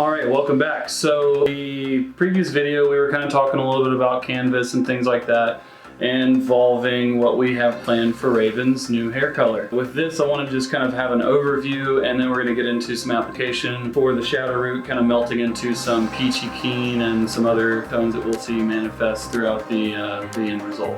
Alright, welcome back. So the previous video we were kind of talking a little bit about canvas and things like that, involving what we have planned for Raven's new hair color. With this I want to just kind of have an overview, and then we're going to get into some application for the shadow root, kind of melting into some Peachy Keen and some other tones that we'll see manifest throughout the end result.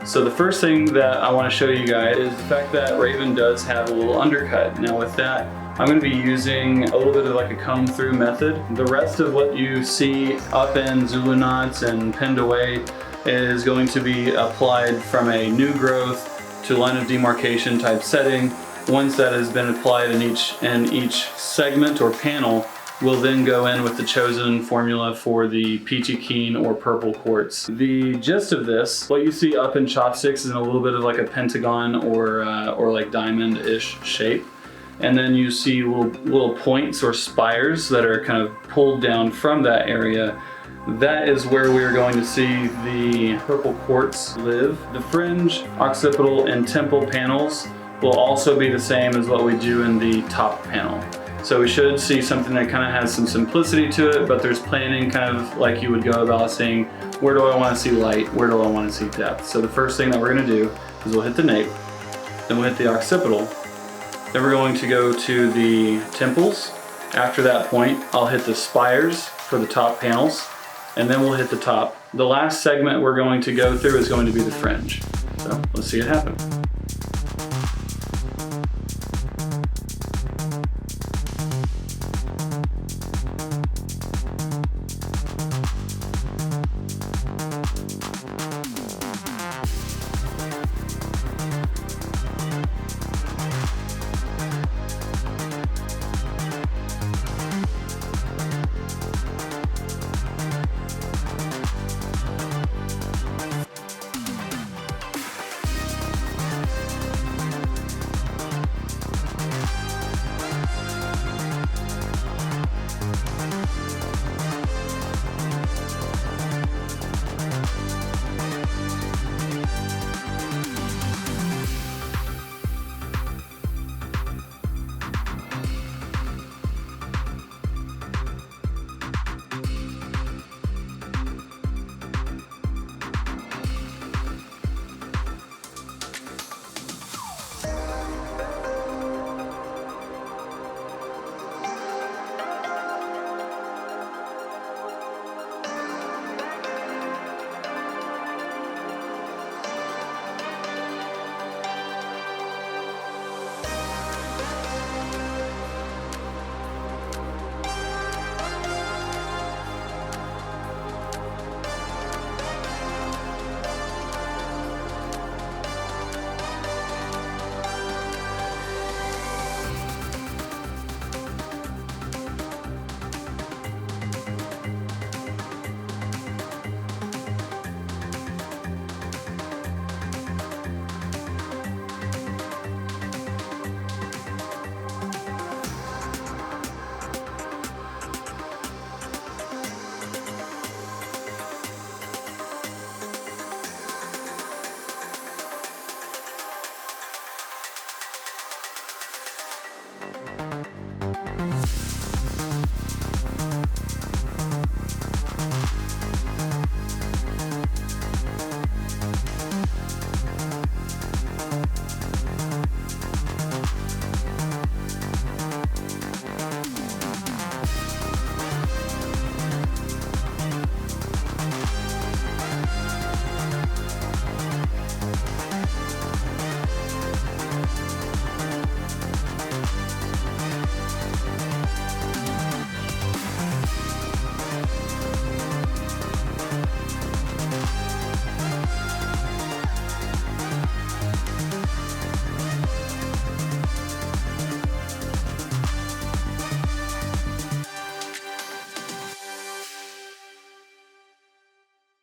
So the first thing that I want to show you guys is the fact that Raven does have a little undercut. Now with that, I'm going to be using a little bit of like a comb through method. The rest of what you see up in Zulu knots and pinned away is going to be applied from a new growth to line of demarcation type setting. Once that has been applied in each segment or panel, we'll then go in with the chosen formula for the Peachy Keen or purple quartz. The gist of this, what you see up in chopsticks is a little bit of like a pentagon or like diamond-ish shape. And then you see little points or spires that are kind of pulled down from that area. That is where we are going to see the purple quartz live. The fringe, occipital, and temple panels will also be the same as what we do in the top panel. So we should see something that kind of has some simplicity to it, but there's planning kind of like you would go about saying, where do I want to see light, where do I want to see depth? So the first thing that we're going to do is we'll hit the nape, then we'll hit the occipital, then we're going to go to the temples. After that point, I'll hit the spires for the top panels, and then we'll hit the top. The last segment we're going to go through is going to be the fringe. So let's see it happen.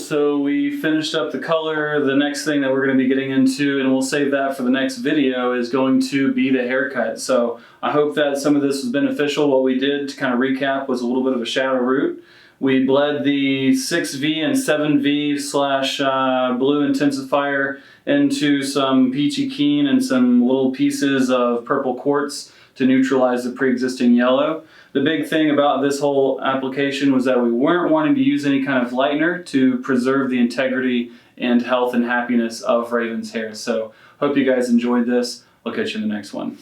So we finished up the color. The next thing that we're going to be getting into, and we'll save that for the next video, is going to be the haircut. So I hope that some of this was beneficial. What we did, to kind of recap, was a little bit of a shadow root. We bled the 6V and 7V slash blue intensifier into some Peachy Keen and some little pieces of purple quartz to neutralize the pre-existing yellow. The big thing about this whole application was that we weren't wanting to use any kind of lightener to preserve the integrity and health and happiness of Raven's hair. So hope you guys enjoyed this. I'll catch you in the next one.